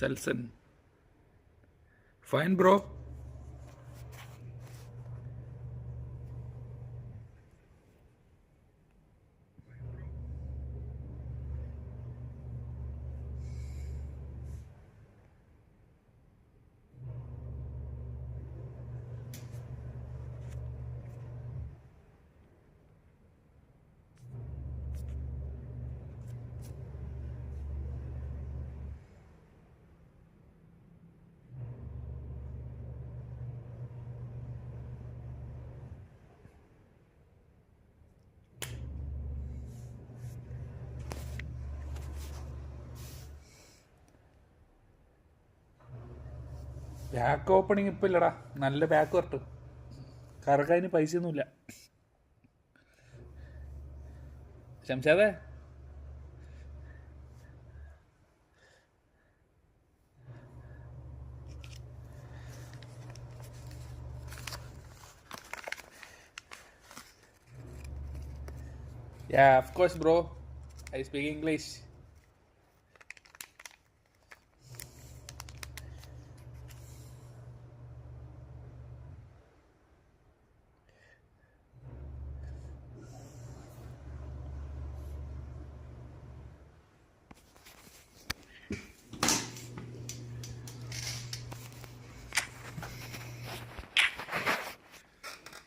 Selson. Fine, bro. Back opening ഇപ്പം ഇല്ലടാ. നല്ല ബാക്ക് വരട്ട്. കറക്കാതിന് പൈസയൊന്നുമില്ല. ശംഷാദേ, yeah, of course, bro. I speak English.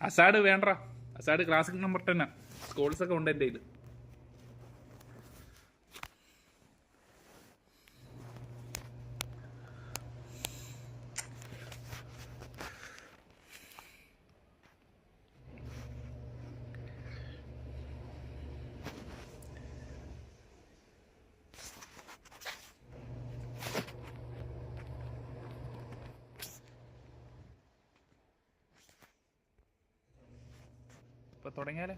അസാഡ് വേണ്ട. അസാഡ് ക്ലാസിക് നമ്പർ 10. സ്കോൾസ് ഒക്കെ ഉണ്ട് എൻ്റെ കയ്യിൽ. ഇപ്പൊ തുടങ്ങിയാലേ.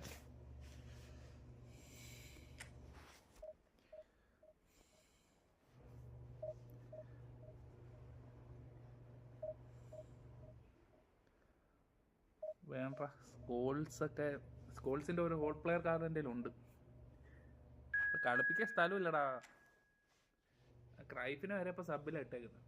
വേണ്ട. സ്കോൾസിന്റെ ഒരു ഹോൾ പ്ലെയർ കാർഡ് എൻ്റെ ഉണ്ട്. കളിപ്പിക്കാൻ സ്ഥലമില്ലടാ. ക്രൈഫിന് വരെ ഇപ്പൊ സബിലാണ് ഇട്ടേക്കുന്നത്.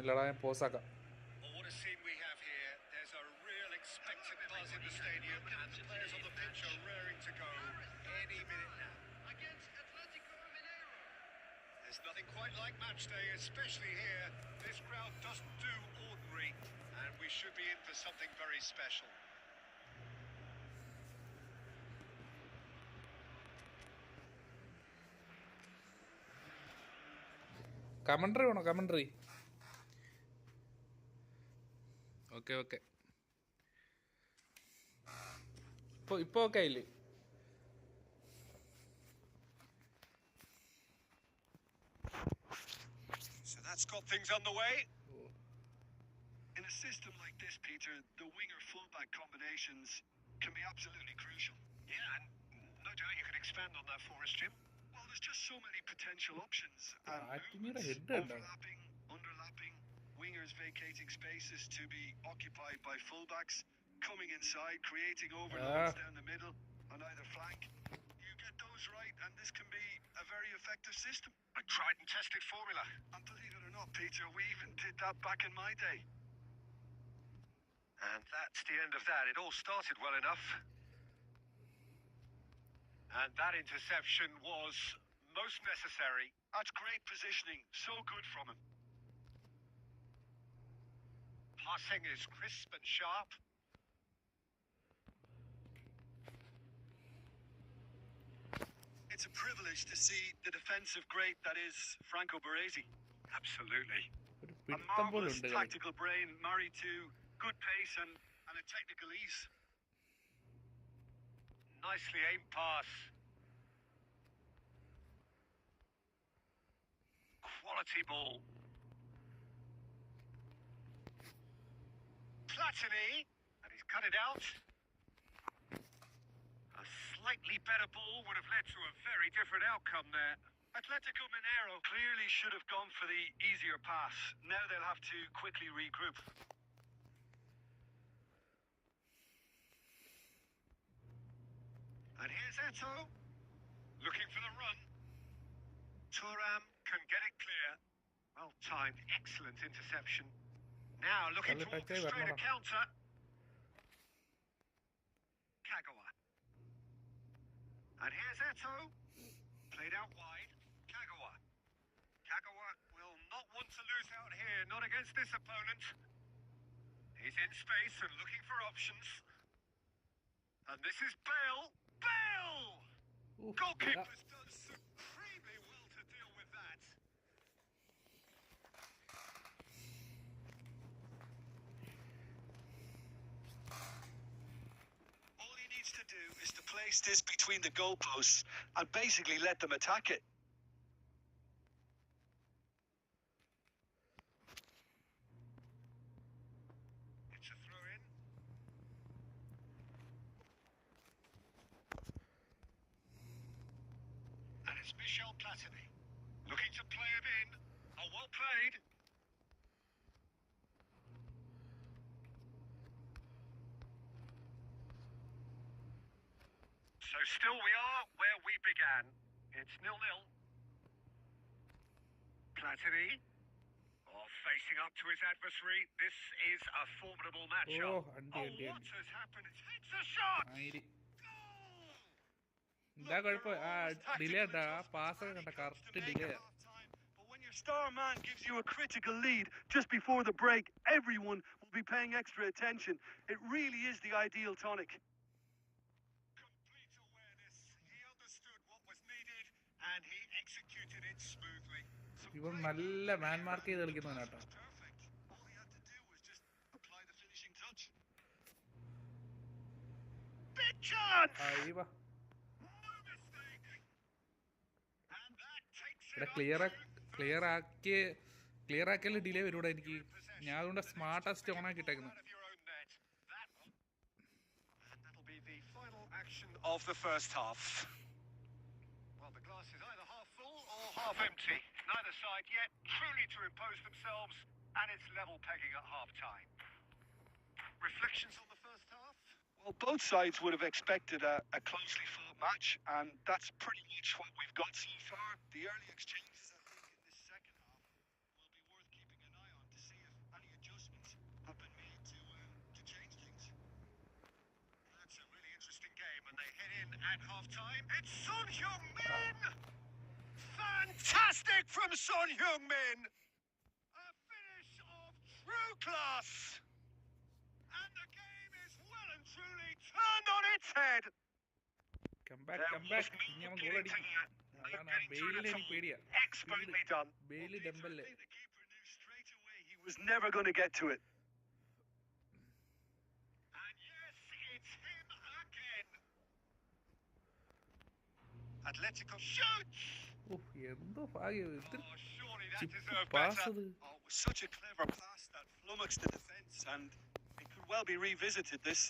ഇല്ലടാ, ഞാൻ പോസാക്കാം. There's nothing quite like match day, especially here. This crowd doesn't do ordinary, and we should be in for something very special. Commentary വേണോ? കമൻട്രി. Okay okay. ഇപ്പൊ ഓക്കെ ആയില്ലേ? So that's got things underway. In a system like this, Peter, the winger-fullback combinations can be absolutely crucial. Yeah, and no doubt you could expand on that for us, Jim. Well, there's just so many potential options. Overlapping, underlapping, wingers vacating spaces to be occupied by fullbacks, coming inside, creating overloads down the middle on either flank. You get those right, and and this can be a very effective system. A tried and tested formula. And believe it or not, Peter, we even did that back in my day. And that's the end of that. It all started well enough. And that interception was most necessary. That's great positioning. So good from him. Passing is crisp and sharp. It's a privilege to see the defensive great that is Franco Baresi. Absolutely. ഒരു A പിടുത്തം പോലും marvelous ഉണ്ട് കളി. tactical brain married to good pace and a technical ease. Nicely aimed pass. Quality ball. Platini, and he's cut it out. A slightly better ball would have led to a very different outcome there. Atletico Mineiro clearly should have gone for the easier pass. Now they'll have to quickly regroup. And here's Eto, looking for the run. Thuram can get it clear. Well timed, excellent interception. Now looking to orchestrate a counter. Kagawa. And here's Eto, played out wide. Kagawa. Kagawa will not want to lose out here, not against this opponent. He's in space and looking for options. And this is Bale. Bale! Ooh, Goalkeeper's done supremely well to deal with that. All he needs to do is to place this between the goalposts and basically let them attack it. It's a throw in. And it's Michel Platini. Looking to play it in. Oh, well played. So still we are where we began. It's 0-0. Platini. Oh, facing up to his adversary. This is a formidable matchup. Oh, What has happened? It hits a shot. Goal! എന്താ കുഴപ്പം ആ delay ഉണ്ടാ ആ pass കണ്ട correct delay But when your star man gives you a critical lead just before the break, everyone will be paying extra attention. It really is the ideal tonic. Complete awareness. He understood what was needed and he executed it smoothly. ഇവൻ നല്ല മാൻ mark ചെയ്ത് കളിക്കുന്നവനാട്ടോ. Perfect. All he had to do was just apply the finishing touch. Big chance! അയ്യോ No mistake. And that takes ഇവിടെ it clear ആക്കിയാൽ delay വരൂടാ എനിക്ക്. ഞാൻ അതുകൊണ്ട് സ്മാർട്ടസ്റ്റ് ഓൺ ആക്കിയിട്ടേക്കുന്നത്. That'll be the final action of the first half. Well, the glass is either half full or half empty. Neither side yet truly to impose themselves, and it's level pegging at half-time. Reflections on the first half? Well, both sides would have expected a closely fought match, and that's pretty much what we've got so far. The early exchanges, I think, in this second half will be worth keeping an eye on to see if any adjustments have been made to change things. That's a really interesting game, and they head in at half-time. It's Son Heung-min! Fantastic from Son Heung-min! A finish of true class! And the game is well and truly turned on its head! Come back ഇനി അവൻ goal അടിക്കും. അതാണ് ബെയിലിനെ എനിക്ക് പേടിയാ. Expertly done. Bailey ഡെമ്പല്ലേ. The keeper knew straight away he was never going to get to it. And yes, it's him again. Atletico shoots! എന്തോ ഭാഗ്യം ഇത് Oh, surely that chip deserved pass better. അത്. Oh, it was such a clever pass that flummoxed the defence, and it could well be revisited, this.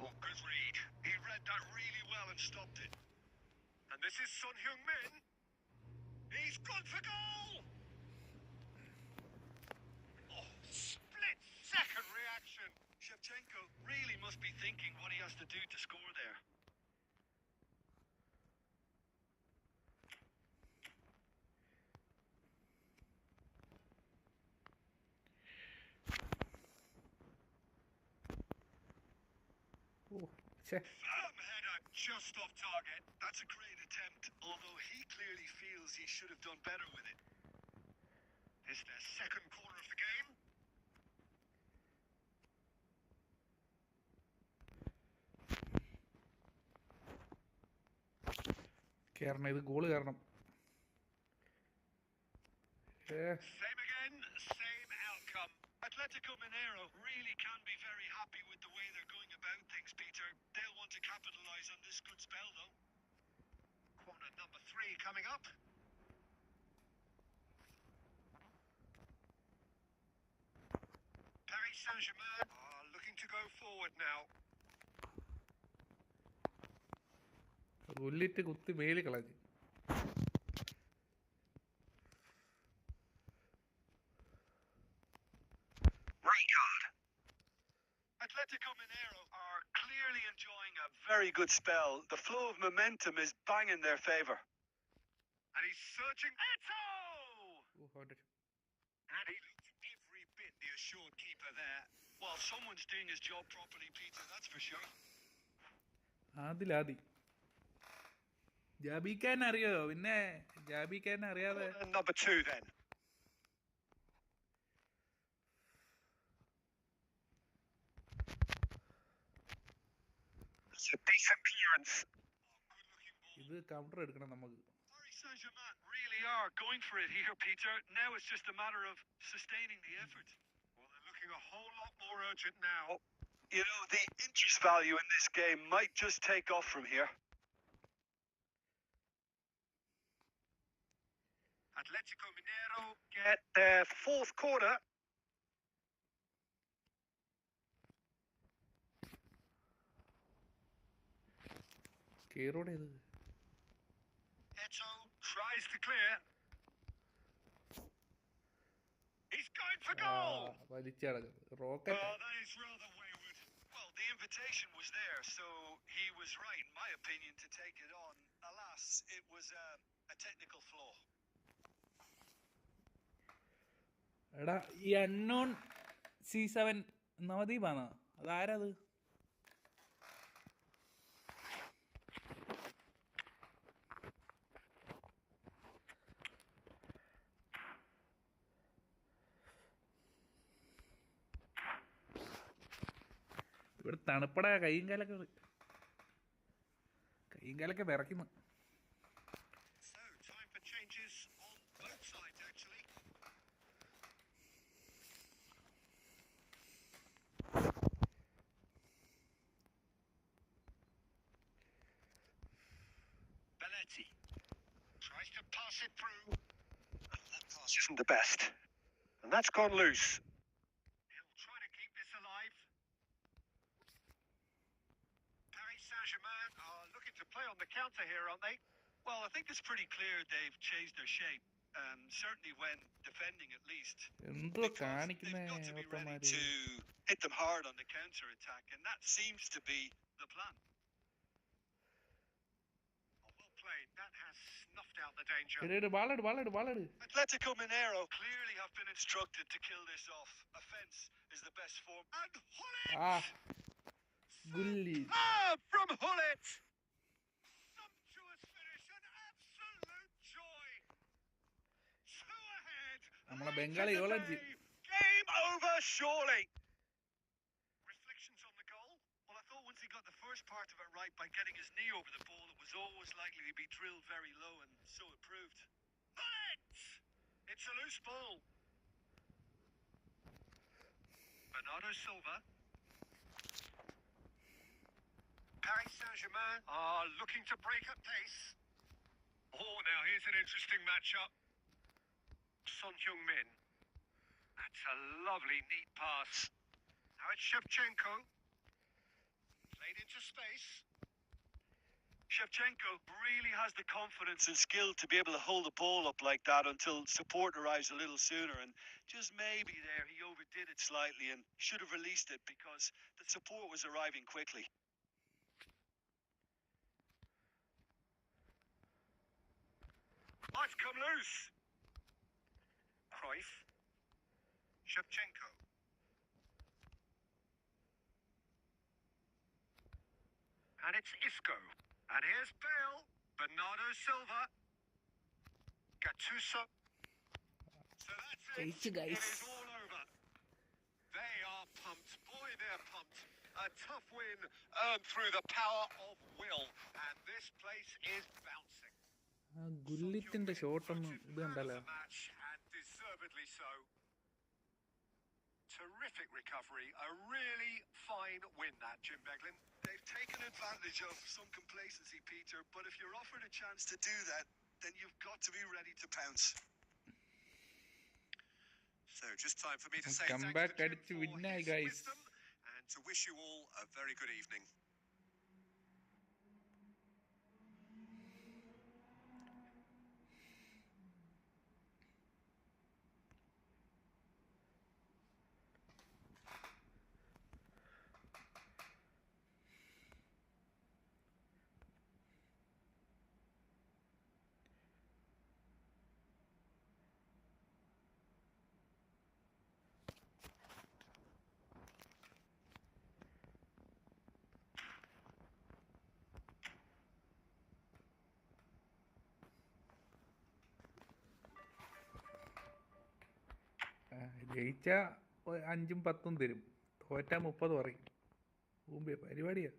Oh, good read. He read that really well and stopped it. And this is Son Heung-min. He's gone for goal! Oh, split second reaction. Shevchenko really must be thinking what he has to do to score there. ഓ ഛേ Firm header just off target. That's a great attempt, although he clearly feels he should have done better with it. It's the second quarter of the game. കയറണം ഇത് goal കയറണം Same again, same outcome. Atletico Mineiro really can be very happy with the way they're going about things, Peter. They'll want to capitalise on this good spell, though. Corner number 3 coming up. Paris Saint-Germain are looking to go forward now. ഉള്ളിട്ട് കുത്തി മേല് കളഞ്ഞ് Atletico Mineiro are clearly enjoying a very good spell. The flow of momentum is bang in their favour. And he's searching. Eto! And he looked every bit the assured keeper there. Well, someone's doing his job properly, Peter, that's for sure. ആദിലാദി ജാബിക്കാൻ അറിയോ പിന്നെ ജാബിക്കാൻ അറിയാതെ Number 2 then. It's a decent clearance. ഇത് counter എടുക്കണം നമുക്ക് Paris Saint-Germain really are going for it here, Peter. Now it's just a matter of sustaining the effort. Well, they're looking a whole lot more urgent now. You know, the interest value in this game might just take off from here. Atletico Mineiro get their 4th quarter. കേറോടെ ഇത് Eto tries to clear. He's going for goal! വലിച്ചടക്കുന്നത് rocket Oh, that is rather wayward. Well, the invitation was there, so he was right, in my opinion, to take it on. Alas, it was a technical flaw. എടാ ഈ unknown C7 നവദീപാണോ അതാരത് ഇവിടെ തണുപ്പടാ കൈയും കാലൊക്കെ വിറയ്ക്കുന്നു So, time for changes on both sides, actually. Belletti tries to pass it through. That pass isn't the best. And that's gone loose. He'll try to keep this alive. Paris Saint-Germain are looking to play on the counter here, aren't they? Well, I think it's pretty clear they've changed their shape. Certainly when defending, at least. എന്തോ Because കാണിക്കുന്നേ they've got to be ready ഓട്ടന്മാര് to hit them hard on the counter attack, and that seems to be the plan. Oh, well played. That has snuffed out the danger. എടേ ബാളെട് Atletico Mineiro clearly have been instructed to kill this off. Offense is the best form. And Hullet! ആ ഗുല്ലി From Hullet! Sumptuous finish, an absolute joy. 2 ahead. നമ്മളെ late Bengali in the ഗോളടിച്ച് day. Game over, surely. Reflections on the goal? Well, I thought once he got the first part of it right by getting his knee over the ball, it was always likely to be drilled very low, and so it proved. Hullet! It's a loose ball. Bernardo Silva. Paris Saint-Germain are looking to break at pace. Oh, now here's an interesting matchup. Son Heung-min. That's a lovely, neat pass. Now it's Shevchenko. Played into space. Shevchenko really has the confidence and skill to be able to hold the ball up like that until support arrives a little sooner. And just maybe there he overdid it slightly and should have released it because the support was arriving quickly. Let's come loose. Cruyff. Shevchenko. And it's Isco. And here's Bale. Bernardo Silva. Gattuso. So that's it. Thank you, guys. It is all over. They are pumped. Boy, they're pumped. A tough win earned through the power of will. And this place is bouncing. ആ ഗുല്ലിറ്റിന്റെ ഷോട്ടൊന്നും ഇത് കണ്ടല്ലോ. Match, and deservedly so. Terrific recovery. A really fine win, that, Jim Beglin. They've taken advantage of some complacency, Peter, but if you're offered a chance to do that, then you've got to be ready to pounce. So, just time for me to say thanks to Jim for his wisdom and to wish you all a very good evening. ജയിച്ച 5ഉം 10ഉം തരും, തോറ്റ 30 പറയും. മുമ്പേ പരിപാടിയാ.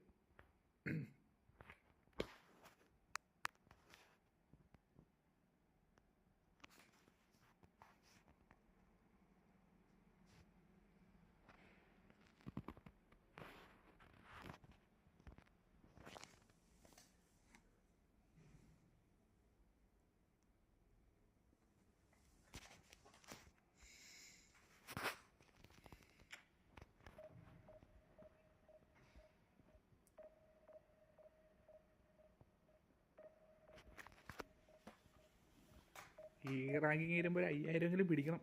ഈ ranking വരുമ്പോൾ 5000 പിടിക്കണം.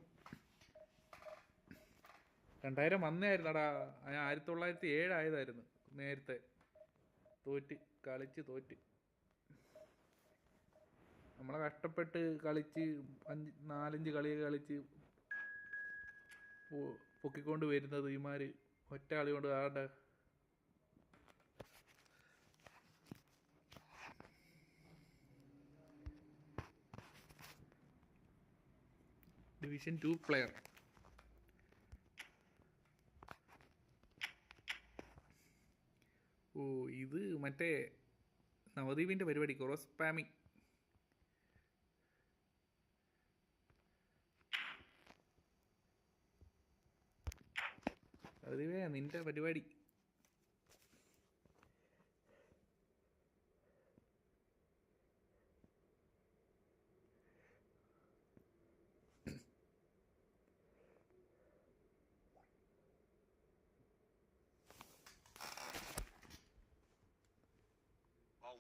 2000 വന്നായിരുന്നടാ. 1907 ആയതായിരുന്നു നേരത്തെ. തോറ്റ് നമ്മളെ കഷ്ടപ്പെട്ട് കളിച്ച് 4-5 കളിയൊക്കെ കളിച്ച് പൊക്കിക്കൊണ്ട് വരുന്നത് ഇമാർ ഒറ്റ കളി കൊണ്ട് ആടെ. Division 2 player. ഓ, ഇത് മറ്റേ നവദ്വീപിൻ്റെ പരിപാടി, ക്രോസ് സ്പാമിങ്. നവദ്വീപേ, നിൻ്റെ പരിപാടി.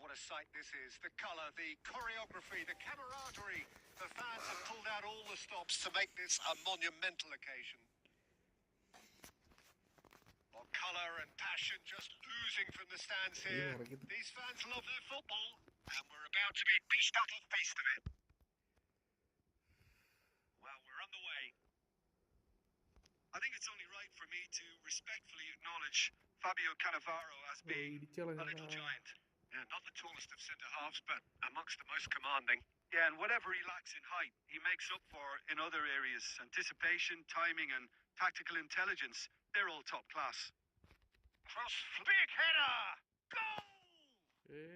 What a sight this is. The colour, the choreography, the camaraderie. The fans have pulled out all the stops to make this a monumental occasion. Well, colour and passion just oozing from the stands here. These fans love their football, and we're about to be beached up off feast of it. Well, we're on the way. I think it's only right for me to respectfully acknowledge Fabio Cannavaro as being a little giant. Yeah, not the tallest of centre-halves, but amongst the most commanding. Yeah, and whatever he lacks in height, he makes up for in other areas. Anticipation, timing, and tactical intelligence, they're all top class. Cross, big header! Goal! The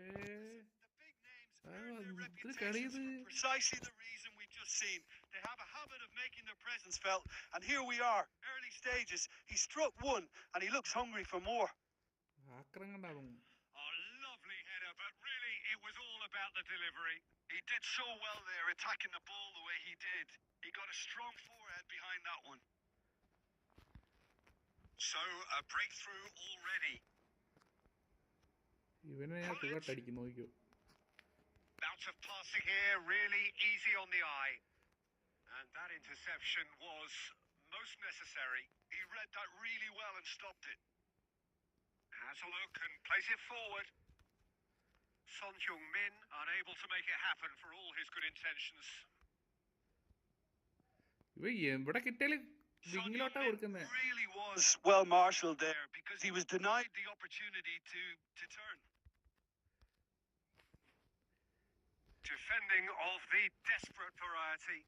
big names earn their reputations for precisely the reason we've just seen. They have a habit of making their presence felt, and here we are, early stages. He struck one, and he looks hungry for more. Oh, lovely header, but really it was all about the delivery. He did so well there, attacking the ball the way he did. He got a strong forehead behind that one. So, a breakthrough already. ഇവനെ ഞാൻ തുകട്ടടിക്കും, നോക്കിയോ. Bouts of passing here, really easy on the eye. And that interception was most necessary. He read that really well and stopped it. Has a look and plays it forward. Son Heung-min unable to make it happen for all his good intentions. ഇവ എവിടെ കിട്ടിയാലും Son വിങ്ങിലോട്ടാ Heung-min കൊടുക്കുന്നത്. really was well marshalled there because he was denied the opportunity to turn. Defending of the desperate variety.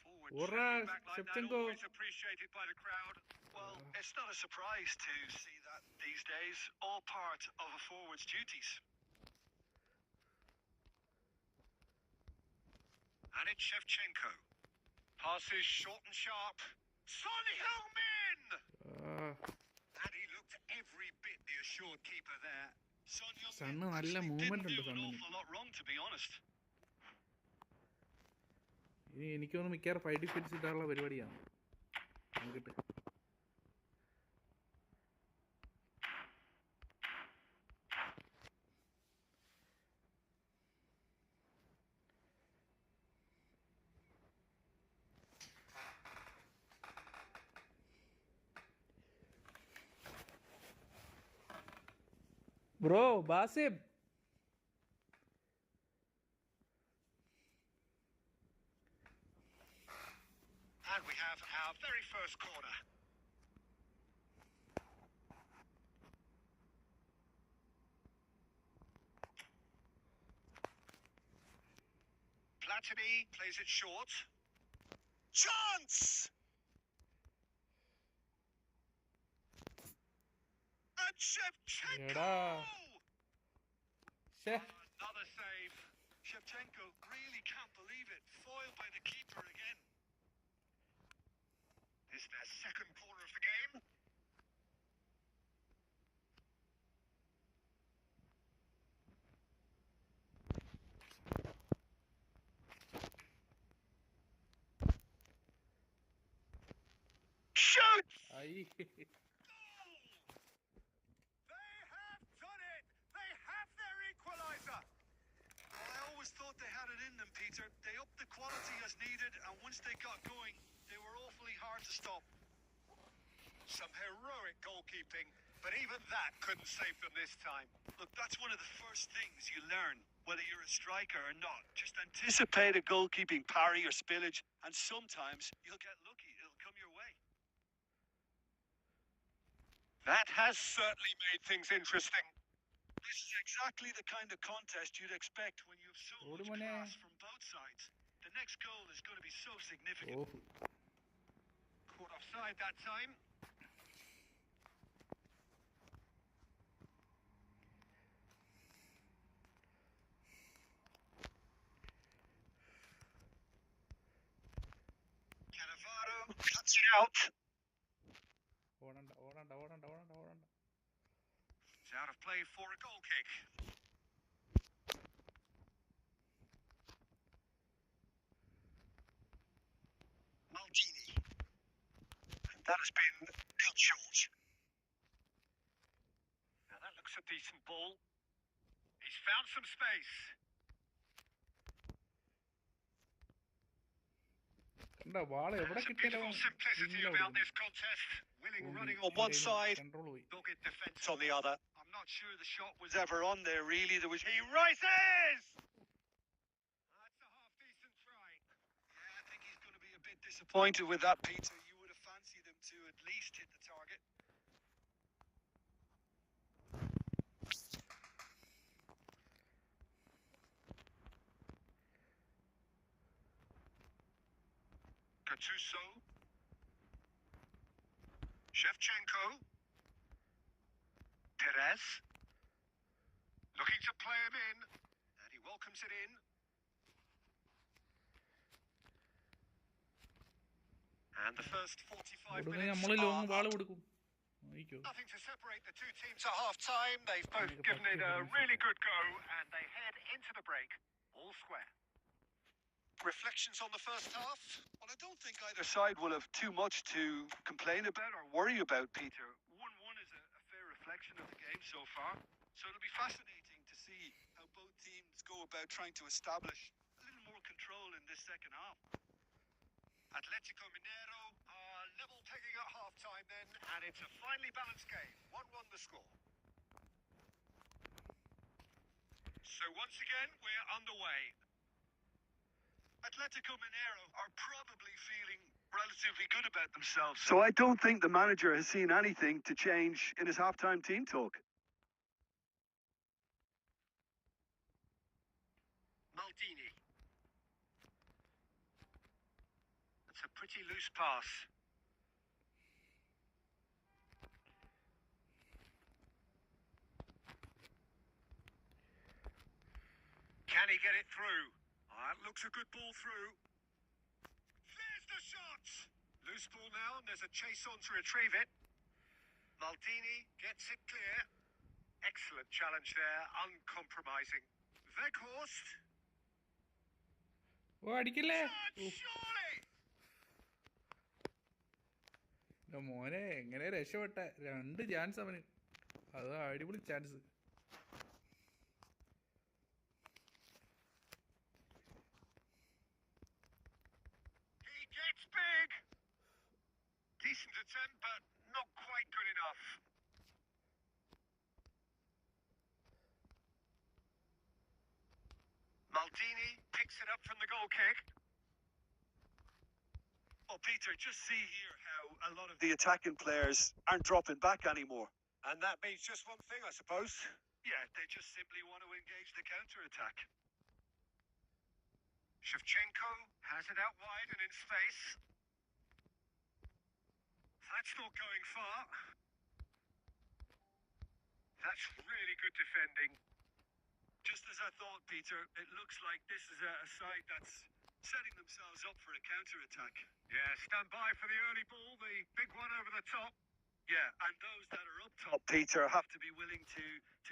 Forward Ora, tracking back like that, Shevchenko. always appreciated by the crowd. Well, it's not a surprise to see that these days, all part of a forward's duties. And it's Shevchenko. Passes short and sharp. Son Heung-min! And he looked every bit the assured keeper there. Son Heung-min sun നല്ല actually movement didn't ഉണ്ട് do an സണ്ണിന്. awful lot wrong, to be honest. ഇനി എനിക്ക് തോന്നുന്നു മിക്കവാറും 5 defence ഇടാനുള്ള പരിപാടിയാണ്. നോക്കട്ടെ. Bro Basim And we have our very first corner. Platini plays it short. Chance! And Shevchenko! എടാ ശ്ശേ. Another save. Shevchenko really can't believe it. Foiled by the keeper again. This is their second corner of the game. Shoot! I. They have done it! They have their equaliser! I always thought they had it in them, Peter. They upped the quality as needed, and once they got going, they were awfully hard to stop. Some heroic goalkeeping, but even that couldn't save them this time. Look, that's one of the first things you learn, whether you're a striker or not. Just anticipate a goalkeeping parry or spillage, and sometimes you'll get lucky. It'll come your way. That has certainly made things interesting. This is exactly the kind of contest you'd expect when you have so much Odu mone. class from both sides. The next goal is going to be so significant. ഓ Caught offside that time. Cannavaro cuts it out. ഓടണ്ട ഓടണ്ട ഓടണ്ട ഓടണ്ട ഓടണ്ട. It's out of play for a goal kick. Maldini. And that has been cut short. Now that looks a decent ball. He's found some space. കണ്ട വാള് എവിടെ There's a കിട്ടിയാലും beautiful simplicity about this contest. Winning running on one side, control പോയി. dogged defence on the other. I'm not sure the shot was ever on there, really. There was. He rises! That's a half-decent try. Yeah, I think he's going to be a bit disappointed with that, Peter. You would have fancied him to at least hit the target. Gattuso. Shevchenko. Perez. Looking to play him in. And he welcomes it in. And the first 45 കൊടുക്കുന്ന minutes നമ്മള് long are wall up. കൊടുക്കും. ആയിക്കോ. Nothing to separate the two teams at half-time. They've both Make a given it a practice. really good go, and they head into the break all square. Reflections on the first half? Well, I don't think either side will have too much to complain about or worry about, Peter. 1-1 is a fair reflection of the game so far, so it'll be fascinating to see how both teams go about trying to establish a little more control in this second half. Atletico Mineiro are level pegging at half-time then, and it's a finely balanced game. 1-1 the score. So once again, we're underway. Atletico Mineiro are probably feeling relatively good about themselves. So I don't think the manager has seen anything to change in his half-time team talk. Maldini. That's a pretty loose pass. Can he get it through? That looks a good ball through. There's the shot! Loose ball now, and there's a chase on to retrieve it. Maldini gets it clear. Excellent challenge there, uncompromising. Weghorst. ഓ അടിക്കല്ലേ Surely! മോനെ എങ്ങനെ രക്ഷപ്പെട്ട 2 chance അവന് അത് അടിപൊളി chance He gets big! Decent attempt, but not quite good enough. Maldini picks it up from the goal kick. Oh, Peter, just see here how a lot of the attacking players aren't dropping back anymore. And that means just one thing, I suppose. Yeah, they just simply want to engage the counter-attack. Shevchenko has it out wide and in space. That's not going far. That's really good defending. Just as I thought, Peter, it looks like this is a side that's setting themselves up for a counter-attack. Yeah, stand by for the early ball, the big one over the top. Yeah, and those that are up top, Peter, have to be willing to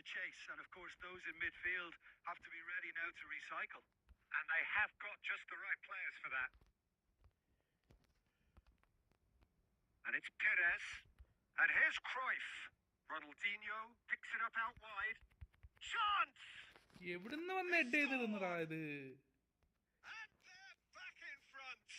chase. And of course, those in midfield have to be ready now to recycle. And they have got just the right players for that. And it's Perez. And here's Cruyff. Ronaldinho picks it up out wide. Chance! എവിടുന്ന് വന്ന് head ചെയ്ത് തന്നടാ ഇത് And they're back in front.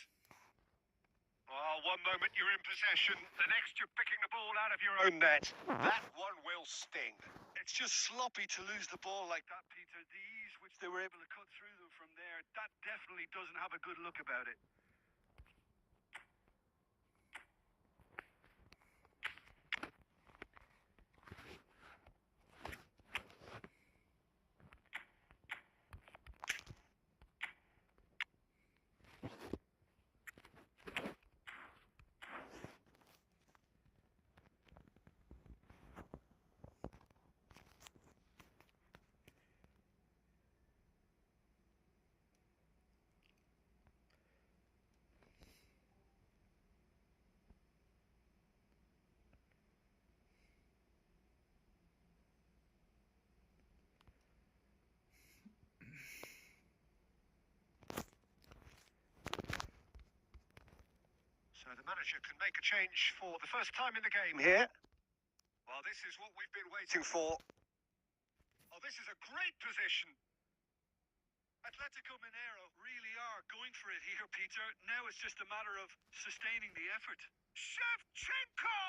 Oh, one moment you're in possession, the next you're picking the ball out of your own net. That one will sting. It's just sloppy to lose the ball like that, Peter. The ease which they were able to cut through them from there, that definitely doesn't have a good look about it. So the manager can make a change for the first time in the game here. Well, this is what we've been waiting for. Oh, this is a great position. Atletico Mineiro really are going for it here, Peter. Now it's just a matter of sustaining the effort. Shevchenko!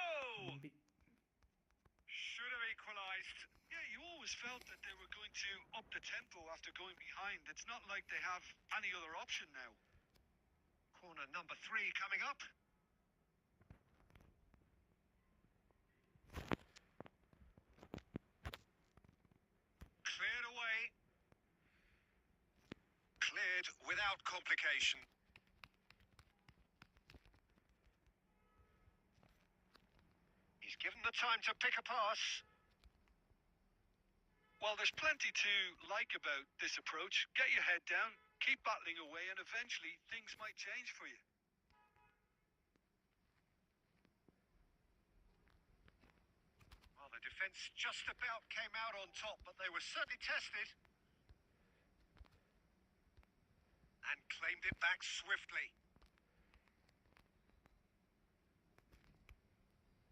Should have equalised. Yeah, you always felt that they were going to up the tempo after going behind. It's not like they have any other option now. Corner number 3 coming up. Cleared away. Cleared without complication. He's given the time to pick a pass. Well, there's plenty to like about this approach. Get your head down, keep battling away, and eventually things might change for you. Well, the defence just about came out on top, but they were certainly tested. And claimed it back swiftly.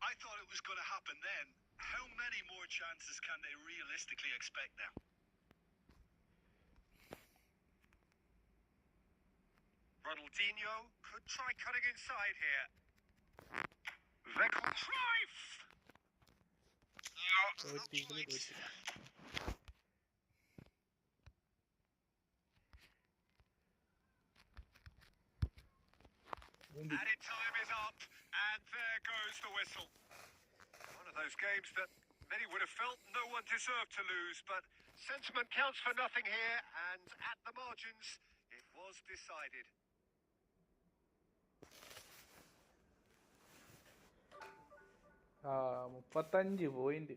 I thought it was going to happen then. How many more chances can they realistically expect now? Ronaldinho could try cutting inside here. Vekon Cruyff! No, not തോറ്റിരിക്കുന്നു quite. തോറ്റ്. ഊമ്പി. Added time is up, and there goes the whistle. One of those games that many would have felt no one deserved to lose, but sentiment counts for nothing here, and at the margins, it was decided. ആ 35 point.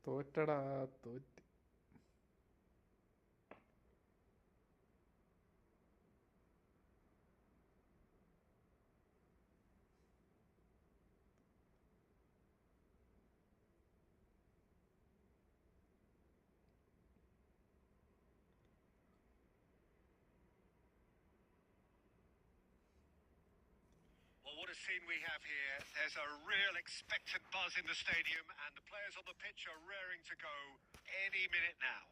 തോറ്റടാ തോറ്റ്. Well, what a scene we have here. There's a real expectant buzz in the stadium, and the players on the pitch are raring to go any minute now.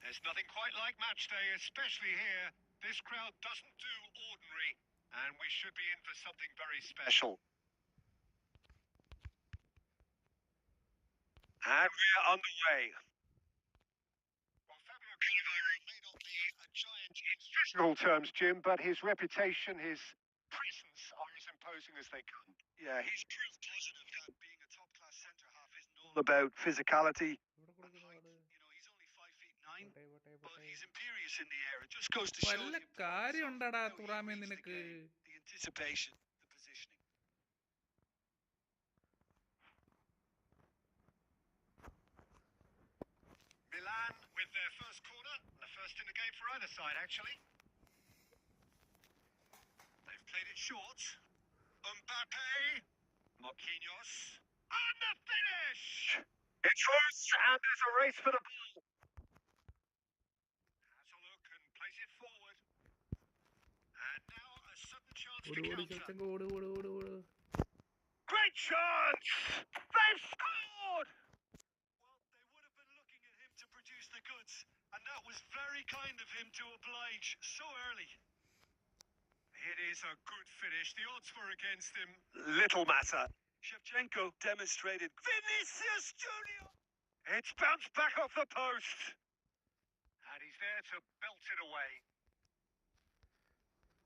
There's nothing quite like match day, especially here This crowd doesn't do ordinary, and we should be in for something very special. And we're on the way. Well, Fabio Cannavaro may not be a giant in physical terms, Jim, but his reputation, his presence are as imposing as they come. Yeah, he's proof positive that being a top-class centre-half isn't all about physicality. He's only 5'9", but he's imperious in the air. It just goes to show വല്ല the കാര്യം ഉണ്ടടാ how he തുറാമേ reads the നിനക്ക് game, the anticipation, the positioning. Milan with their first corner, the first in the game for either side, actually. They've played it short. Mbappe, Marquinhos, and the finish! It's loose, and there's a race for the ball. Has a look and plays it forward. And now a sudden chance to ഓട് counter. ശബ്ദം ഓട് ഓട് ഓട് ഓട് Great chance! They've scored! Well, they would have been looking at him to produce the goods, and that was very kind of him to oblige so early. It is a good finish. The odds were against him. Little matter. Shevchenko demonstrated. Vinicius Junior! It's bounced back off the post. And he's there to belt it away.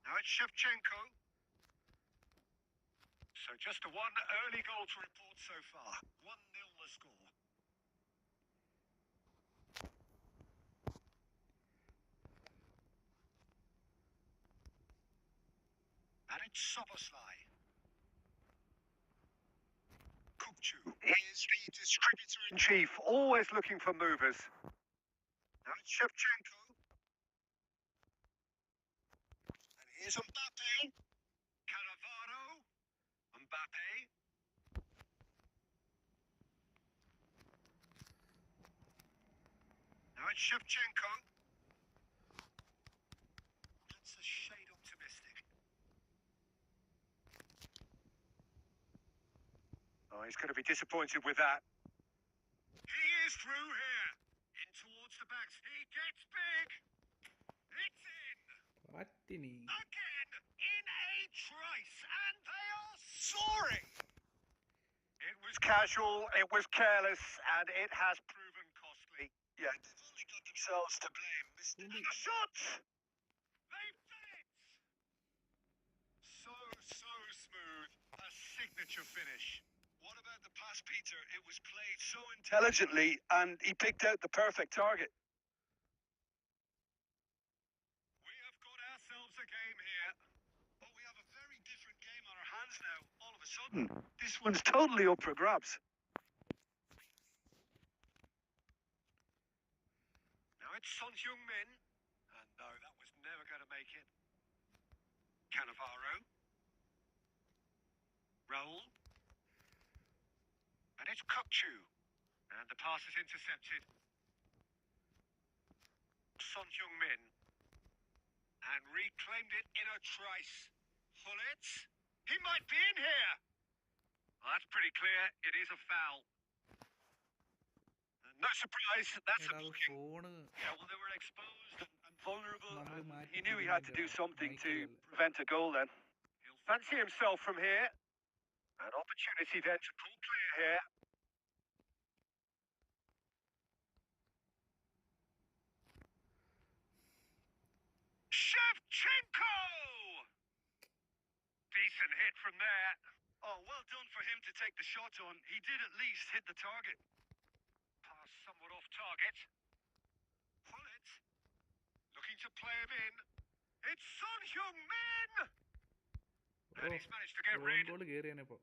Now it's Shevchenko. So just one early goal to report so far. 1-0 the score. And it's Soboslai. Kupchu is the distributor-in-chief, always looking for movers. Now it's Shevchenko. And here's Mbappe. Cannavaro. Mbappe. Now it's Shevchenko. That's a shade optimistic. Oh, he's going to be disappointed with that. He is through here. In towards the backs. He gets big. It's in. പാറ്റിനി Again in a trice. And they are soaring. It was casual, it was careless, and it has proven costly. Yeah, they've only got themselves to blame. Mr. And the shot! They've done it! So smooth. A signature finish. What about the pass, Peter? It was played so intelligently, and he picked out the perfect target. We have got ourselves a game here. But we have a very different game on our hands now. All of a sudden, this one's totally up for grabs. Now it's Son Heung-min. And no, that was never going to make it. Cannavaro. Raul. And it's Kupchu. And the pass is intercepted. Son Heung-min. And reclaimed it in a trice. Hullet. He might be in here. Well, that's pretty clear. It is a foul. No surprise. That's a എടാ അത് booking. Phone Yeah, well, they were exposed and vulnerable. നമ്മൾ And മാറ്റി he knew he had to do something to മൈക്കല്ല prevent a goal then. He'll fancy himself from here. An opportunity then to pull clear here. Shevchenko! Decent hit from there. Oh, well done for him to take the shot on. He did at least hit the target. Pass somewhat off target. Hullet. Looking to play him in. It's Son Heung-min! And he's managed to get on rid. Goal കയറിയാനിപ്പോ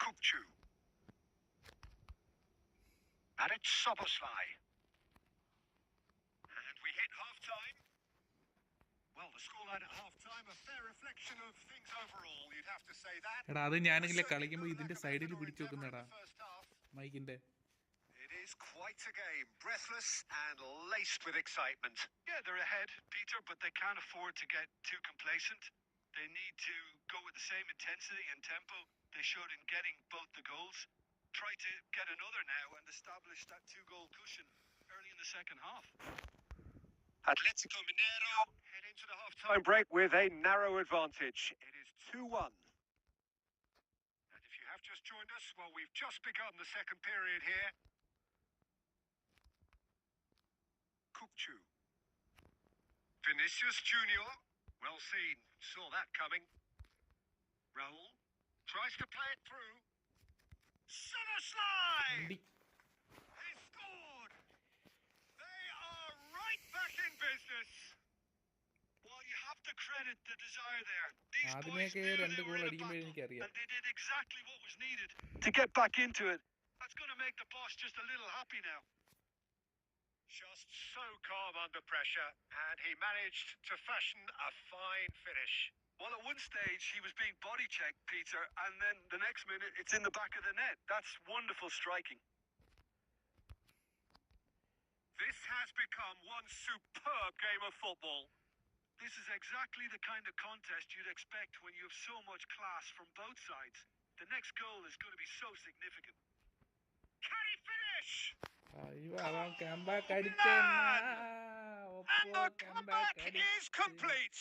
Kupchu. And it's Soboslai. And we hit half-time. Well, the scoreline at half-time, a fair reflection of things overall, you'd have to say that. എടാ അത് ഞാനിങ്ങനെ കളിക്കുമ്പോ ഇതിന്റെ സൈഡിൽ പിടിച്ചു വെക്കുന്നടാ മൈക്കിന്റെ It is is quite a game. Breathless and laced with excitement. Yeah, they're ahead, Peter, but they can't afford to get too complacent. They need to go with the same intensity and tempo they showed in getting both the goals. Try to get another now and establish that 2-goal cushion early in the second half. Atletico Mineiro head into the half-time break with a narrow advantage. It is 2-1. And if you have just joined us, well, we've just begun the second period here. Kukcu. Vinicius Junior. Well seen. Saw that coming. Raul tries to play it through. Center slide! വണ്ടി He scored! They are right back in business. Well, you have to credit the desire there. These boys ആദ്യമേയൊക്കെ knew രണ്ട് they goal were in a അടിക്കുമ്പോഴേ battle, എനിക്കറിയാം. and they did exactly what was needed to get back into it. That's going to make the boss just a little happy now. Just so calm under pressure, and he managed to fashion a fine finish. Well, at one stage, he was being body checked, Peter, and then the next minute, it's in the back of the net. That's wonderful striking. This has become one superb game of football. This is exactly the kind of contest you'd expect when you have so much class from both sides. The next goal is going to be so significant. Can he finish? അയ്യോ അവൻ comeback And the comeback is complete.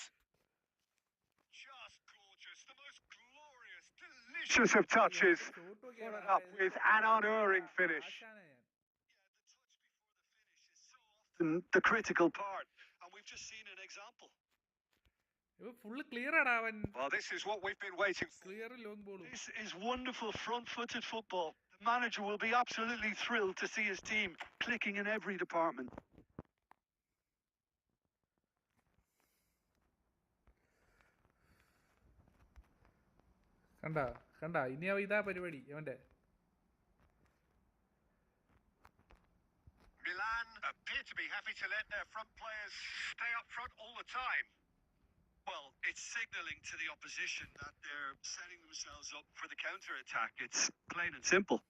Just gorgeous. The most glorious, delicious of touches. Followed up with an unerring finish. Yeah, the touch before the finish is so often the critical part, and we've just seen an example. ഇവ full clear ആടാ അവൻ. Well, this is what we've been waiting for. Clear long ബോളും. This is wonderful front-footed football. The manager will be absolutely thrilled to see his team clicking in every department. കണ്ട ഇനി അവ ഇതാ പരിപാടി അവന്റെ. Milan appear to be happy to let their front players stay up front all the time. Well, it's signalling to the opposition that they're setting themselves up for the counter-attack. It's plain and simple.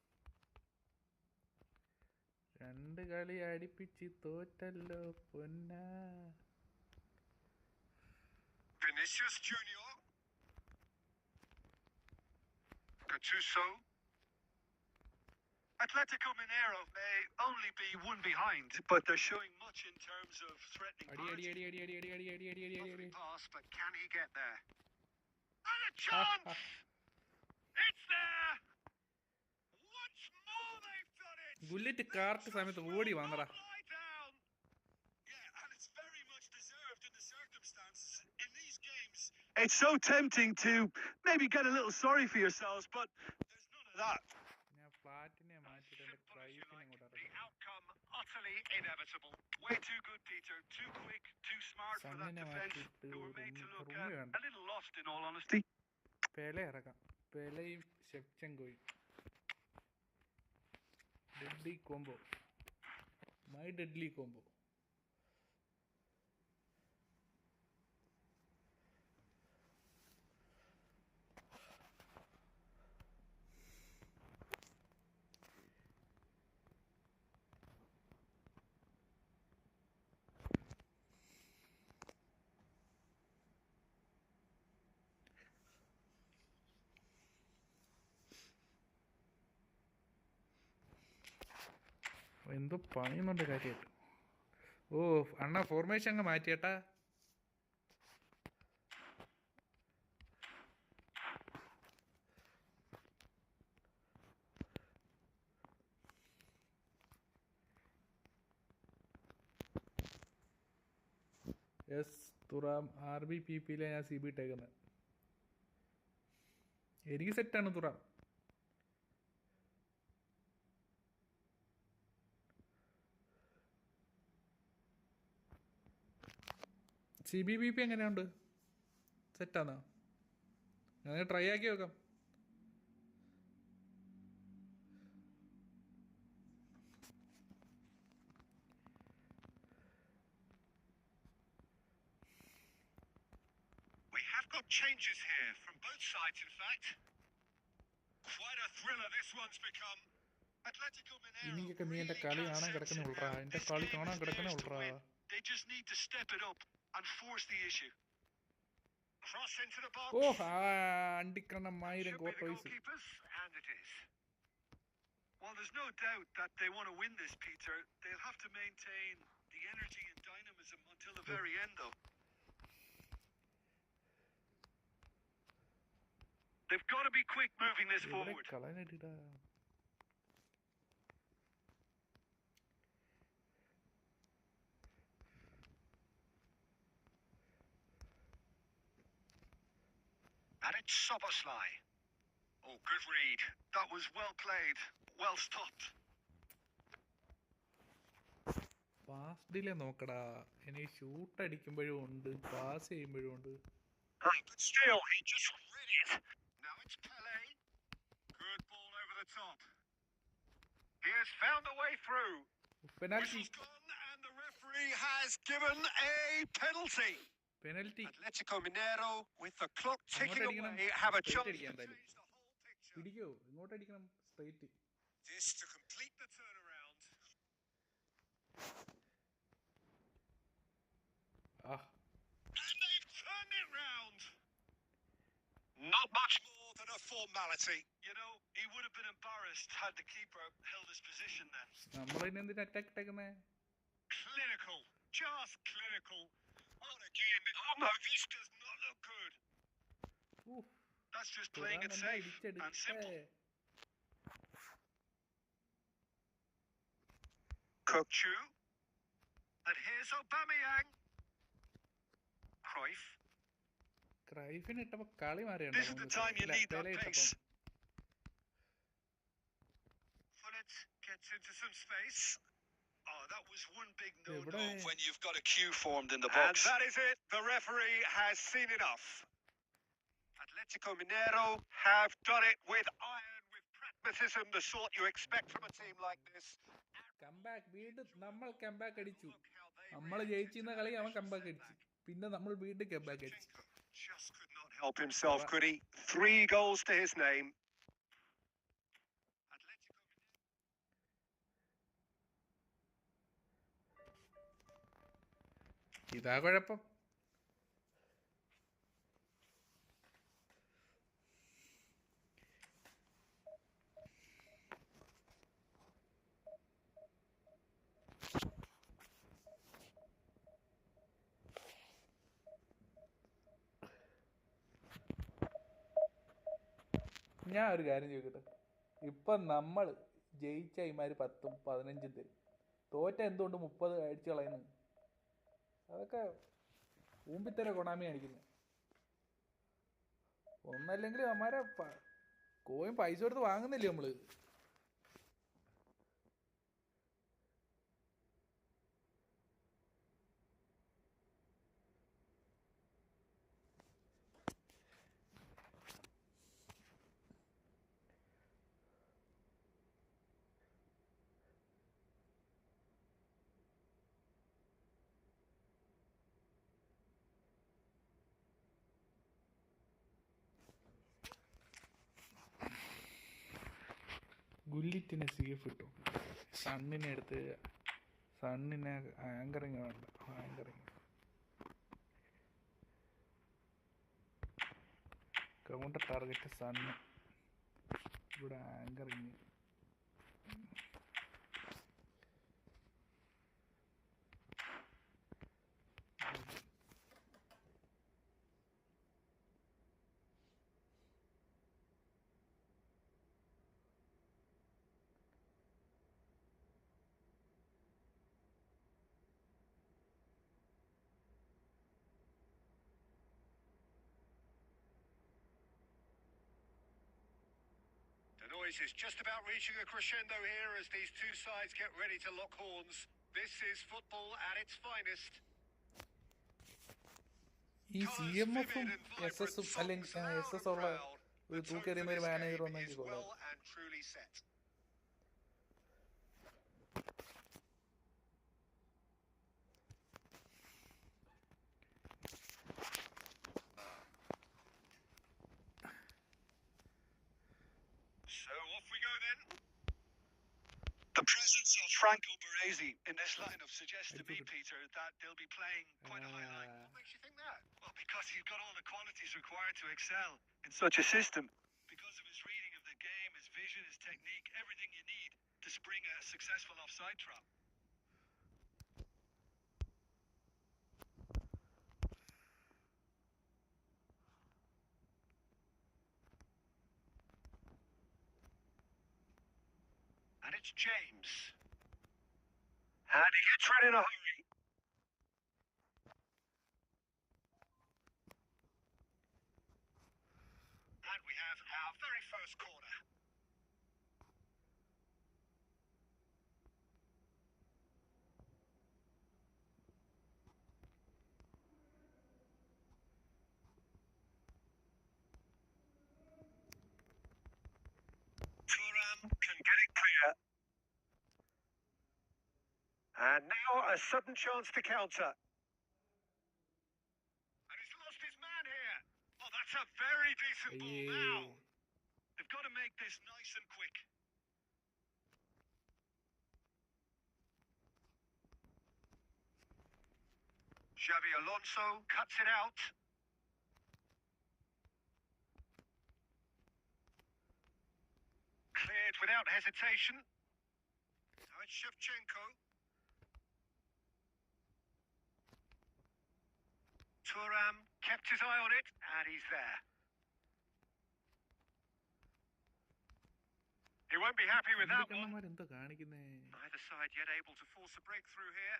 രണ്ട് കളി അടിപ്പിച്ച് തോറ്റല്ലോ പൊന്നാ. Vinicius Junior. Gattuso. Atletico Mineiro may only be one behind, but they're showing much in terms of threatening അടി അടി quality. അടി അടി അടി അടി അടി അടി അടി അടി അടി. Lovely pass, but can he get there? And a chance! It's there! Once more they've done it! Bullet correct സമയത്ത് ഓടി വന്നടാ. Lie down! Yeah, and it's very much deserved in the circumstances. In these games, it's so tempting to maybe get a little sorry for yourselves, but there's none of that. ഞാൻ ഫ്ലാറ്റിനെ മാറ്റിട്ട് എന്റെ പ്രൈസിനെ അങ്ങോട്ട് The ഇറക്കി. outcome utterly inevitable. Way too good, Peter. Too quick, too smart for that സണ്ണിനെ defense. മാറ്റിട്ട് They were made to look room വേണ്ട. a little lost, in all honesty. Pele ഇറക്കാം. പെലയും ഷെഫ്ചെങ്കോയും. Deadly combo. My deadly combo. എന്തോ പണിയുന്നുണ്ട് കാര്യമായിട്ട്. ഓ അണ്ണാ formation അങ്ങ് മാറ്റിയേട്ടാ. യെസ് തുറാം RBPPയിലെ ഞാൻ CB ഇട്ടേക്കുന്നത്. എനിക്ക് സെറ്റാണ് തുറാം. CBBP എങ്ങനെയുണ്ട്? സെറ്റാണോ? ഞാൻ ട്രൈ ആക്കി നോക്കാം. We have got changes here from both sides, in fact. Quite a thriller this one's become. Atletico ഇനിയൊക്കെ നീ Mineiro എൻ്റെ really കളി can't കാണാൻ sense കിടക്കുന്നേ it ഉള്ളറാ. now. എൻ്റെ This കളി game കാണാൻ is കിടക്കുന്നേ theirs to ഉള്ളറാ. win. They just need to step it up and force the issue. Cross into the box. ഓ അണ്ടിക്കണം Should 1000 be the Courtois. goalkeepers, and it is. Well, there's no doubt that they want to win this, Peter. They'll have to maintain the energy and dynamism until the very end, though. They've got to be quick moving this എവിടെ forward. കളനടിടാ. And it's Soboslai. Oh, good read. That was well played. Well stopped. Pass delay നോക്കടാ. എനിക്ക് shoot അടിക്കുമ്പോഴും ഉണ്ട്, pass ചെയ്യുമ്പോഴും ഉണ്ട്. But still, he just read it. Now it's Pele. Good ball over the top. He has found a way through. Penalty, Whistle's gone, and the referee has given a penalty. Penalty. Atletico Mineiro, with the clock ticking അങ്ങോട്ടടിക്കണം. away, have a Straight chance to അടിക്കാം change എന്തായാലും. the whole picture. പിടിക്കോ, ഇങ്ങോട്ടടിക്കണം straight. This to complete the turnaround. ആ And they've turned it round. Not much more than a formality. You know, he would have been embarrassed had the keeper held his position then. നമ്മളിനി എന്തിനാ attack ഇട്ടേക്കുന്നേ? Clinical. Just clinical. Oh, again. Oh, no, this does not look good. That's just playing it safe and simple. Kokchu. And here's Aubameyang. Cruyff. ക്രൈഫിന് ഇട്ടപ്പോ കളി This is the time you need that pace. Fullet gets into some space. Oh, that was one big no-no when you've got a queue formed in the box. And that is it. The referee has seen enough. Atletico Mineiro have done it with iron, with pragmatism, the sort you expect from a team like this. Comeback, വീണ്ടും നമ്മൾ comeback അടിച്ചു. നമ്മൾ ജയിച്ചിരുന്ന കളി അവൻ comeback അടിച്ചു. പിന്നെ നമ്മൾ വീണ്ടും കംബാക്ക് അടിച്ചു. Just could not help himself, could he? 3 goals to his name. ഇതാ കുഴപ്പം. ഞാൻ ഒരു കാര്യം ചോദിക്കട്ടെ, ഇപ്പം നമ്മൾ ജയിച്ച ഇമാര് 10ഉം 15ഉം തരും, തോറ്റ എന്തുകൊണ്ട് 30 അടിച്ചു കളയുന്നു? അതൊക്കെ ഊമ്പിത്തര കൊണാമി കാണിക്കുന്നത്. ഒന്നല്ലെങ്കിൽ അമ്മാരെ കോയും പൈസ കൊടുത്ത് വാങ്ങുന്നില്ലേ നമ്മള്? ഗുല്ലിറ്റിനെ CF ഇട്ടു. സണ്ണിനെ എടുത്ത്, സണ്ണിനെ ആങ്കറിങ് വേണ്ട, ആങ്കറിങ് കൗണ്ടർ ടാർഗറ്റ് സണ്ണ്, ഇവിടെ anchoring. The noise is just about reaching a crescendo here as these two sides get ready to lock horns. This is football at its finest. ഈ CMF-ഉം SS-ഉം അല്ലെങ്കിൽ SS ഉള്ള ഒരു തൂക്കെറിയുന്ന ഒരു manager വന്നെങ്കിൽ കൊള്ളാം. So off we go then. The presence of Franco Baresi in this lineup suggests to me, Peter, that they'll be playing quite a high line. What makes you think that? Well, because he's got all the qualities required to excel in such a system. Because of his reading of the game, his vision, his technique, everything you need to spring a successful offside trap. And it's James. And he gets rid in a hurry. And we have our very first corner. Thuram can get it clear. And now a sudden chance to counter. And he's lost his man here. Oh, that's a very decent ball now. They've got to make this nice and quick. Xavi Alonso cuts it out. Cleared without hesitation. Now it's Shevchenko. Thuram kept his eye on it, and he's there. He won't be happy with that one. കണ്ണന്മാരെന്താ കാണിക്കുന്നേ? Neither side yet able to force a breakthrough here.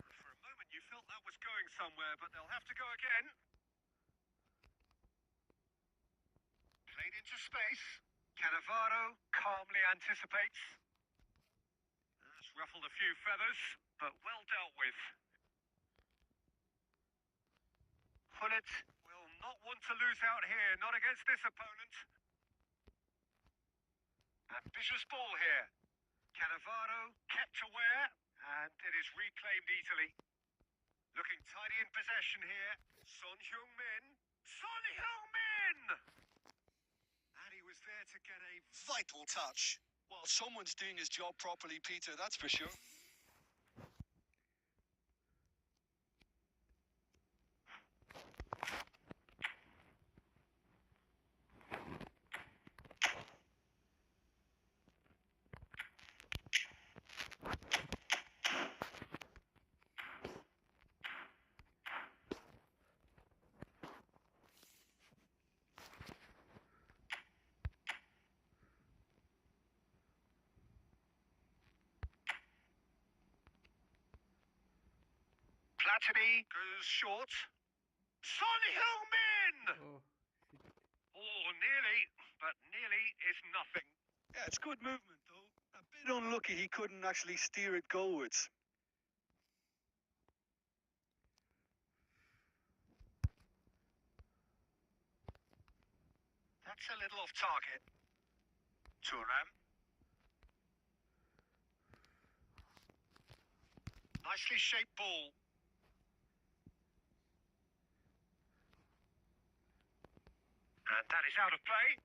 For a moment you felt that was going somewhere, but they'll have to go again. Played into space. Cannavaro calmly anticipates. That's ruffled a few feathers, but well dealt with. Gullit will not want to lose out here, not against this opponent. Ambitious ball here. Cannavaro kept aware, and it is reclaimed easily. Looking tidy in possession here. Son Heung-min. Son Heung-min! And he was there to get a vital touch. Well, someone's doing his job properly, Peter, that's for sure. Platini goes short. Son Heung-min! Oh, nearly, but nearly is nothing. Yeah, it's good movement, though. A bit unlucky he couldn't actually steer it goalwards. That's a little off target. Thuram. Nicely shaped ball. And that is out of play.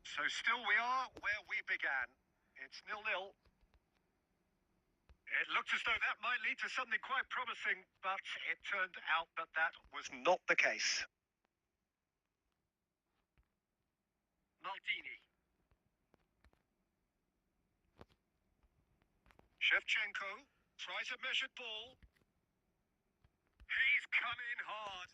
So still we are where we began. It's 0-0. It looked as though that might lead to something quite promising, but it turned out that that was not the case. Maldini. Shevchenko tries a measured ball. He's come in hard.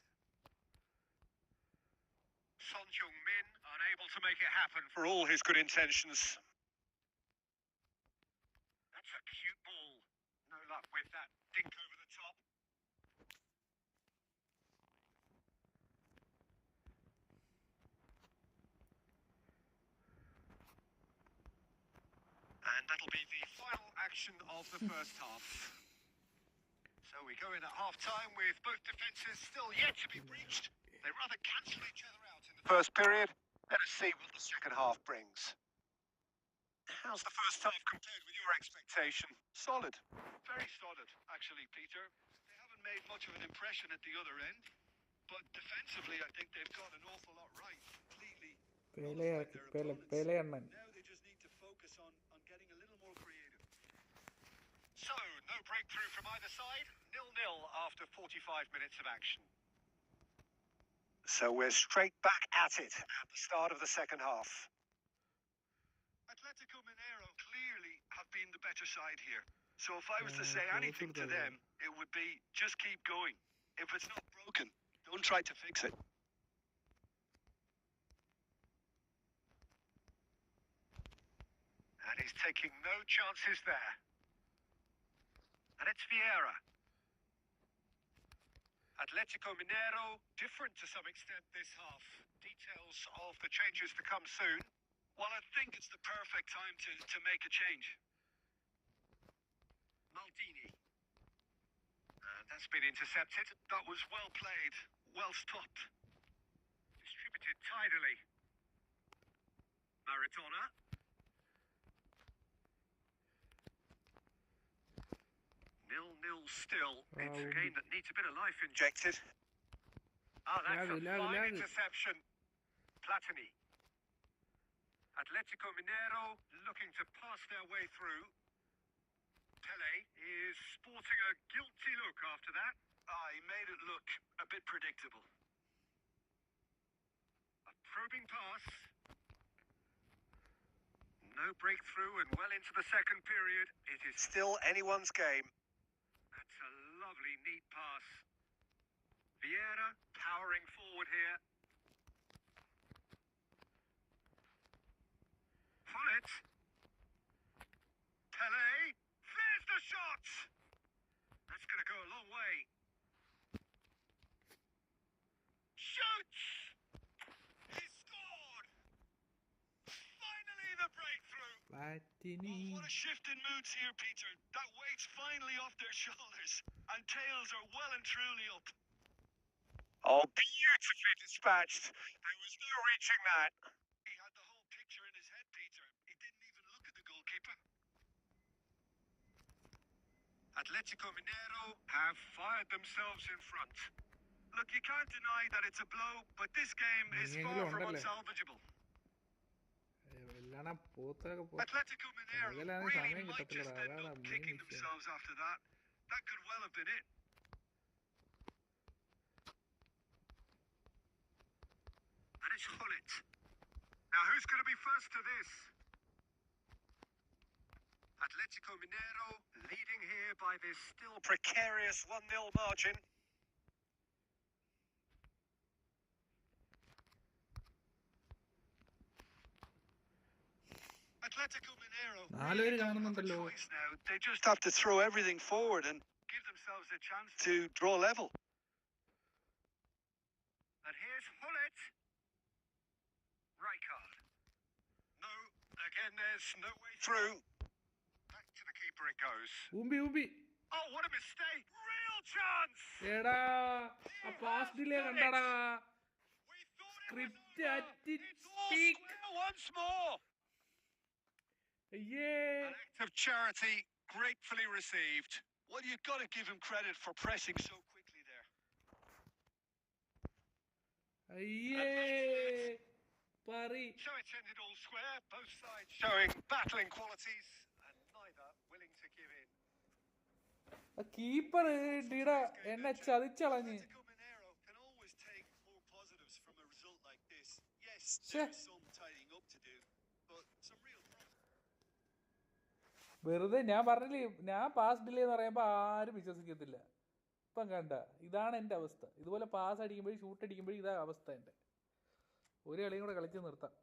Son Heung-min unable to make it happen for all his good intentions. That's a cute ball. No luck with that dink over the top. And that'll be the final action of the first half. So we go in at half-time with both defences still yet to be breached. They rather cancel each other out in the first period. Let us see what the second half brings. How's the first half compared with your expectation? Solid. Very solid, actually, Peter. They haven't made much of an impression at the other end, but defensively, I think they've got an awful lot right. Completely nullified their opponents. Peleaണ്ണൻ. Now they just need to focus on getting a little more creative. So, no breakthrough from either side. 0-0 after 45 minutes of action. So we're straight back at it at the start of the second half. Atletico Mineiro clearly have been the better side here. So if I was to say anything to them, it would be just keep going. If it's not broken, don't try to fix it. And he's taking no chances there. And it's Vieira. Atletico Mineiro, different to some extent this half. Details of the changes to come soon. Well, I think it's the perfect time to make a change. Maldini. That's been intercepted. That was well played, well stopped. Distributed tidily. Maradona. Nil-nil still. It's a game that needs a bit of life injected. That's a fine interception. Platini. Atletico Mineiro looking to pass their way through. Pele is sporting a guilty look after that. He made it look a bit predictable. A probing pass. No breakthrough and well into the second period. It is still anyone's game. That's a lovely, neat pass. Vieira powering forward here. Follett. Pele. There's the shot. That's going to go a long way. Shoots. He scored. Finally the breakthrough. Platini. Oh, what a shift in moods here, Peter. That weight's finally off their shoulders, and tails are well and truly up. Oh, beautifully dispatched. There was no reaching that. He had the whole picture in his head, Peter. He didn't even look at the goalkeeper. Atletico Mineiro have fired themselves in front. Look, you can't deny that it's a blow, but this game is far from unsalvageable. Atletico Mineiro really might just end up kicking themselves after that. That could well have been it. And it's Hullet. Now who's going to be first to this? Atletico Mineiro leading here by this still precarious 1-0 margin. Atletico Mineiro really don't have a choice now. They just have to throw everything forward and give themselves a chance to draw level. And here's Hullet. Rijkaard. No, again there's no way through. Back to the keeper it goes. Umbi. Oh, what a mistake! Real chance! എടാ ആ pass delay കണ്ടടാ. We thought it was Script over. at it It's all speak. square once more. Yeah. An act of charity gratefully received. Well, you've got to give him credit for pressing so quickly there. Yeah. Pari. So it's ended all square, both sides showing battling qualities and neither willing to give in. Keeper ഡിടാ എന്നെ ചതിച്ചളഞ്ഞ്. Atletico Mineiro can always take more positives from a result like this. Yes, Sure. there's some tidying up to do, but some real വെറുതെ ഞാൻ പറഞ്ഞില്ലേ, ഞാൻ pass delay എന്ന് പറയുമ്പോൾ ആരും വിശ്വസിക്കത്തില്ല. ഇപ്പം കണ്ട ഇതാണ് എൻ്റെ അവസ്ഥ. ഇതുപോലെ പാസ് അടിക്കുമ്പോഴും ഷൂട്ട് അടിക്കുമ്പോഴും ഇതാ അവസ്ഥ എൻ്റെ. ഒരു കളിയും കൂടെ കളിച്ച് നിർത്താം.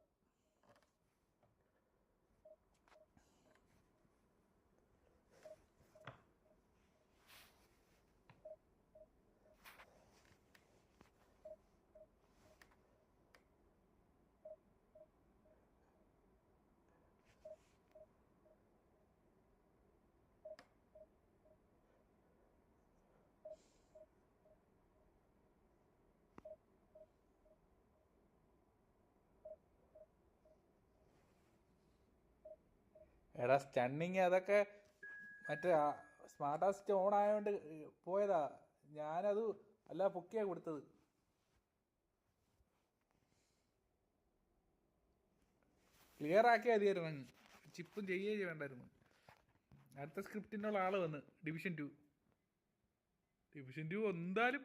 എടാ സ്റ്റണ്ണിങ് അതൊക്കെ മറ്റേ സ്മാർട്ട് അസിസ്റ്റ് ഓൺ ആയതുകൊണ്ട് പോയതാ. ഞാനത് അല്ല പൊക്കിയാ കൊടുത്തത്. ക്ലിയർ ആക്കിയാൽ മതിയായിരുന്നു. ചിപ്പും ചെയ്യേ വേണ്ടായിരുന്നു. അടുത്ത സ്ക്രിപ്റ്റിനുള്ള ആള് വന്ന് ഡിവിഷൻ 2 എന്തായാലും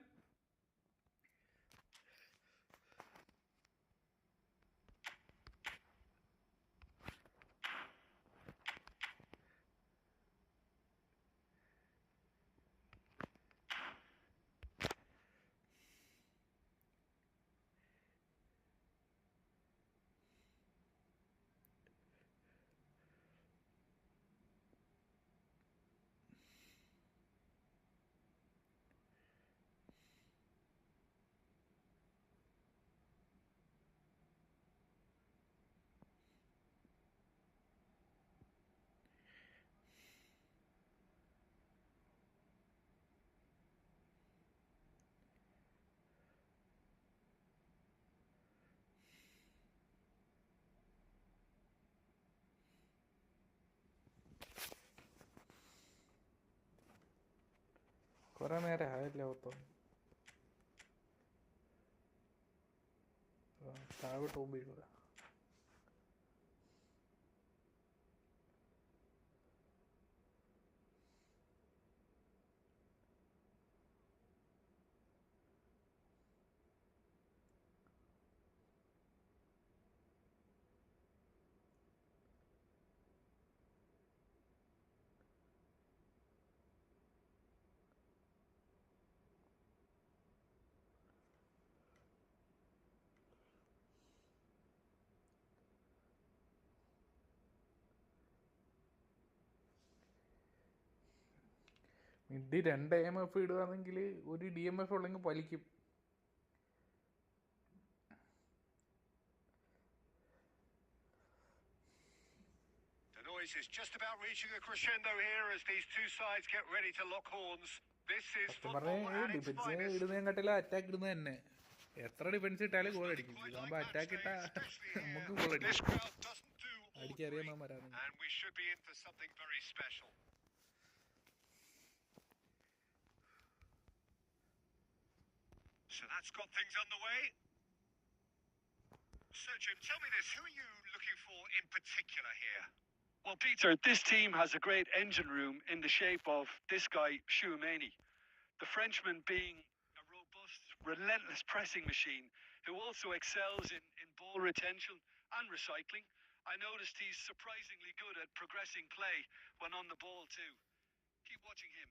കുറെ നേരം ആയില്ല. മൊത്തം താഴോട്ട് പോകുമ്പോൾ വീഴുക. മിഡ് 2 AMF ഇടുകയാണെങ്കിൽ ഒരു DMF ഉള്ളെങ്കിൽ വലിക്കും. The noise is just about reaching a crescendo here as these two sides get ready to lock horns. This is സത്യം football പറഞ്ഞാൽ at its ഡിഫൻസ് finest. ഇടുന്നതിനെക്കാട്ടില്ല അറ്റാക്ക് ഇടുന്നത് തന്നെ. എത്ര ഡിഫൻസ് ഇട്ടാലും ഗോൾ അടിക്കും. ഇതാകുമ്പോൾ അറ്റാക്ക് ഇട്ടാൽ നമുക്ക് ഗോൾ This അടിക്കും. crowd doesn't do all അടിക്കറിയാവുന്നവരാണ്. and we should be in for something very special. So that's got things underway. So Jim, tell me this, who are you looking for in particular here? Well, Peter, this team has a great engine room in the shape of this guy, Chouameni. The Frenchman being a robust, relentless pressing machine who also excels in ball retention and recycling. I noticed he's surprisingly good at progressing play when on the ball too. Keep watching him.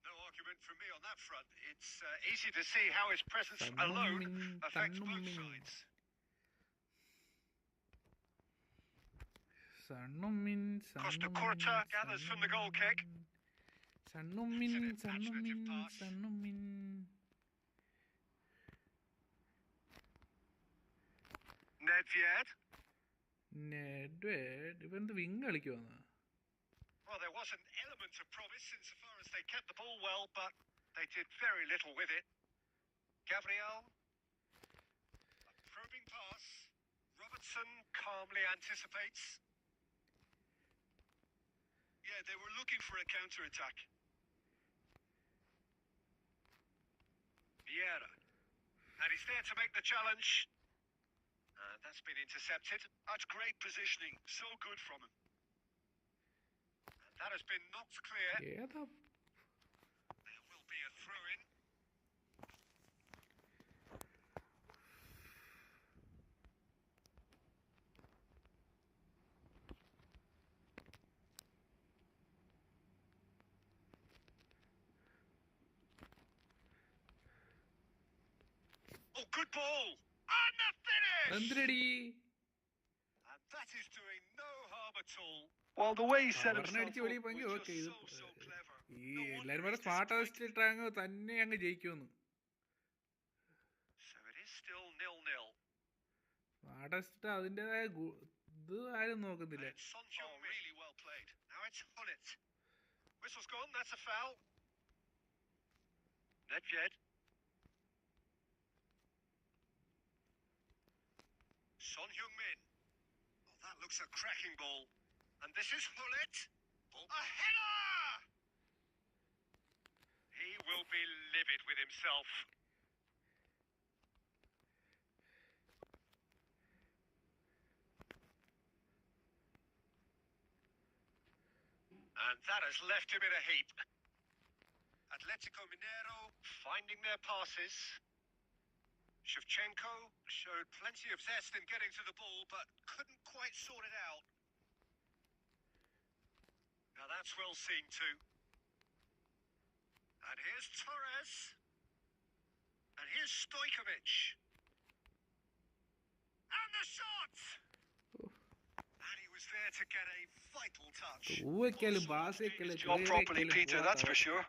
No argument from me on that front. It's easy to see how his presence alone affects both sides. Costa Curta gathers from the goal kick. Nedved. ഇവന്ത് wing കളിക്കുവാന്ന്. Well, there was an element of promise insofar as they kept the ball well, but they did very little with it. Gabriel. A probing pass. Robertson calmly anticipates. Yeah, they were looking for a counter-attack. Vieira. And he's there to make the challenge. That's been intercepted. That's great positioning. So good from him. And that has been knocked clear. ഏതാ There will be a throw-in. Oh, good ball! And the finish! എന്തിനടി And that is doing no harm at all. Well, the way he set himself അടിച്ച് up വെളിയിൽ was പോയെങ്കിൽ okay. just ഇത് so clever. ഈ എല്ലാരും പറഞ്ഞ smart assist ഇട്ടാങ്ങ് തന്നെ അങ്ങ് ജയിക്കുമെന്ന്. So it is still 0-0. Smart assist അതിൻ്റെതായ ഇത് ആരും നോക്കുന്നില്ല. And Son Heung-min. Really well played. Now it's on it. Whistle's gone, that's a foul. Nedved. Son Heung-min. Oh, that looks a cracking ball. And this is Hullet. A header! He will be livid with himself. And that has left him in a heap. Atletico Mineiro finding their passes. Shevchenko showed plenty of zest in getting to the ball, but couldn't quite sort it out. Now that's well seen too. And here's Torres. And here's Stojkovic. And the shot! And he was there to get a vital touch. തൂവയ്ക്കലും പാസയ്ക്കലും Job properly, Peter, that's for sure.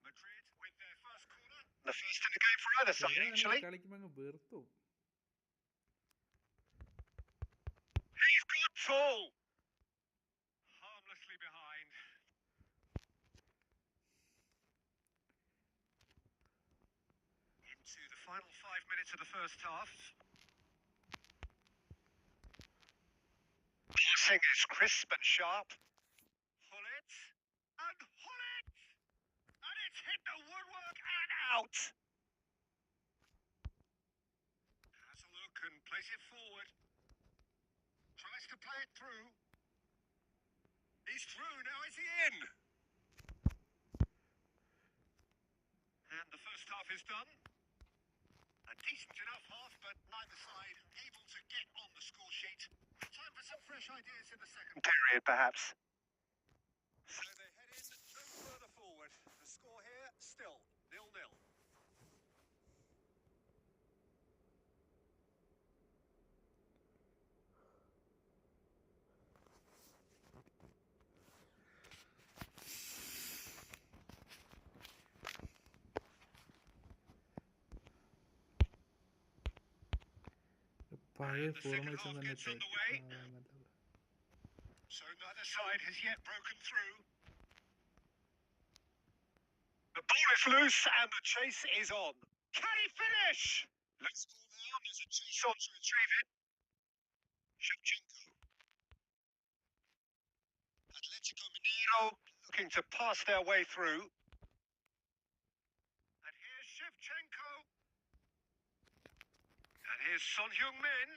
Madrid with their first corner. The first in the game for either side, actually. കളിക്കുമ്പോ അങ്ങ് വെറുത്തു. He's got full. Harmlessly behind. Into the final 5 minutes of the first half. Passing is crisp and sharp. Hullet. And Hullet. And it's hit the woodwork and out. Has a look and plays it forward. Tries to play it through. He's through, now is he in? And the first half is done. A decent enough half, but neither side able to get on the score sheet. Time for some fresh ideas in the second period, perhaps. So they head in no further forward. The score here still 0-0. പഴയ The second formation half തന്നെ gets underway. So neither side has yet broken through. The ball is loose and the chase is on. Can he finish? Let's go now. There's a chase on to retrieve it. Shevchenko. Atletico Mineiro looking to pass their way through. And here's Shevchenko. And here's Son Heung-min.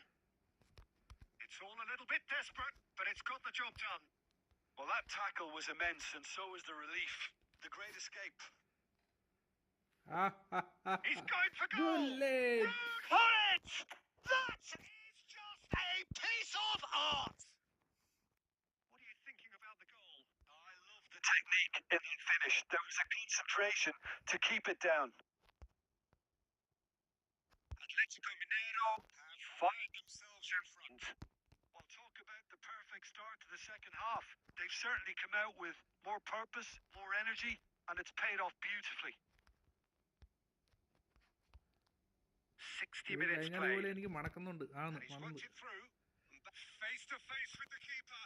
It's all a little bit desperate, but it's got the job done. Well, that tackle was immense, and so was the relief. The great escape. He's going for goal. Bullet. Ruud Hullet! That is just a piece of art. What are you thinking about the goal? I love the technique in that finish. There was a concentration to keep it down. Atletico Mineiro have fired themselves in front. Well, talk about the perfect start to the second half. They've certainly come out with more purpose, more energy, and it's paid off beautifully. 60 ഇത് minutes കഴിഞ്ഞ played. പോലെ എനിക്ക് മണക്കുന്നുണ്ട് And ആണ് he's മണന്ന്. worked it through. Face to face with the keeper.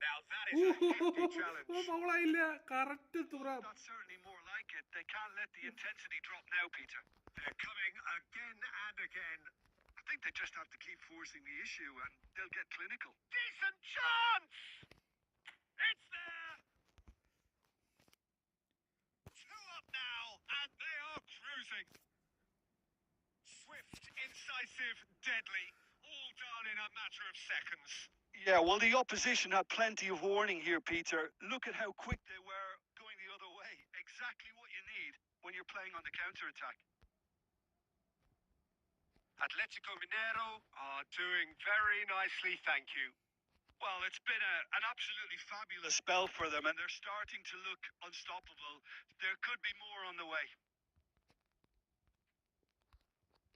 Now that is a hefty challenge. മകളായില്ല correct തുറ. That's certainly more like it. They can't let the intensity drop now, Peter. They're coming again and again. I think they just have to keep forcing the issue, and they'll get clinical. Decent chance! It's there! 2 up now, and they are cruising. Swift, incisive, deadly, all done in a matter of seconds. Yeah, well, the opposition had plenty of warning here, Peter. Look at how quick they were going the other way. Exactly what you need when you're playing on the counter-attack. Atletico Mineiro are doing very nicely, thank you. Well, it's been an absolutely fabulous spell for them, and they're starting to look unstoppable. There could be more on the way.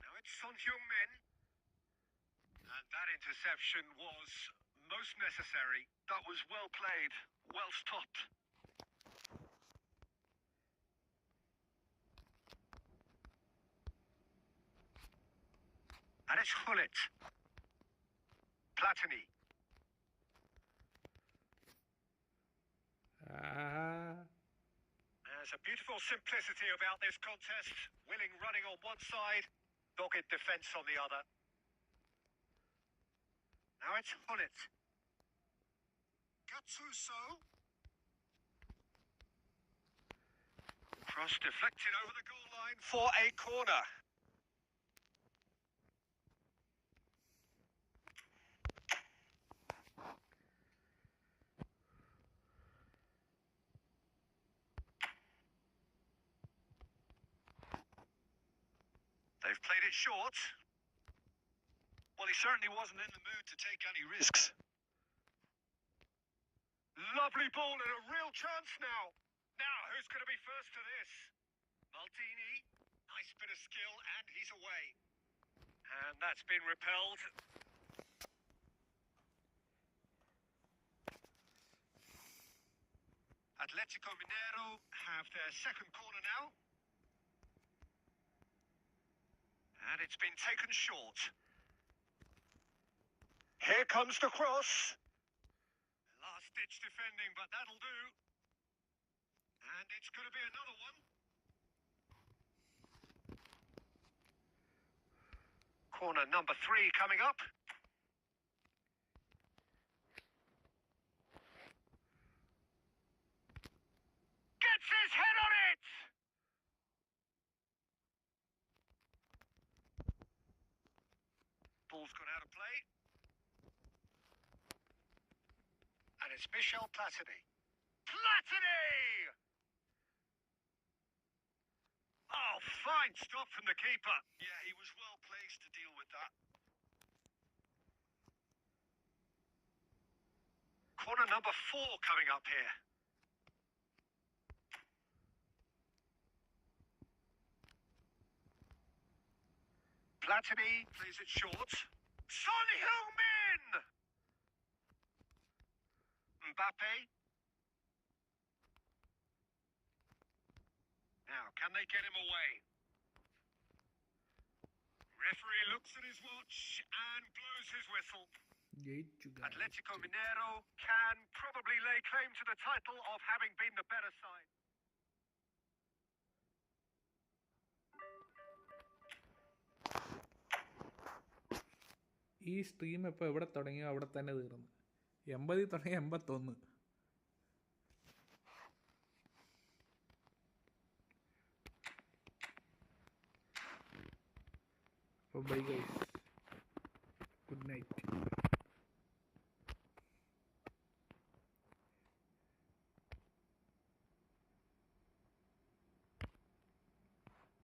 Now it's Son Heung-min. And that interception was most necessary. That was well played, well stopped. And it's Hullet. Platini. There's a beautiful simplicity about this contest. Willing running on one side, dogged defence on the other. Now it's Hullet. Gattuso. Cross deflected over the goal line for a corner. They've played it short. Well, he certainly wasn't in the mood to take any risks. Lovely ball and a real chance now. Now, who's going to be first to this? Maldini. Nice bit of skill, and he's away. And that's been repelled. Atletico Mineiro have their second corner now. And it's been taken short. Here comes the cross. Last-ditch defending, but that'll do. And it's going to be another one. Corner number 3 coming up. Gets his head on it! Ball's gone out of play. And it's Michel Platini. Platini! Oh, fine stop from the keeper. Yeah, he was well placed to deal with that. Corner number 4 coming up here. Platini plays it short. Son Heung-min! Mbappe. Now, can they get him away? Referee looks at his watch and blows his whistle. Atletico Mineiro can probably lay claim to the title of having been the better side. ഈ stream ഇപ്പോൾ എവിടെ തുടങ്ങിയോ അവിടെ തന്നെ തീർന്നു. 80 തുടങ്ങി 81. അപ്പോൾ bye guys.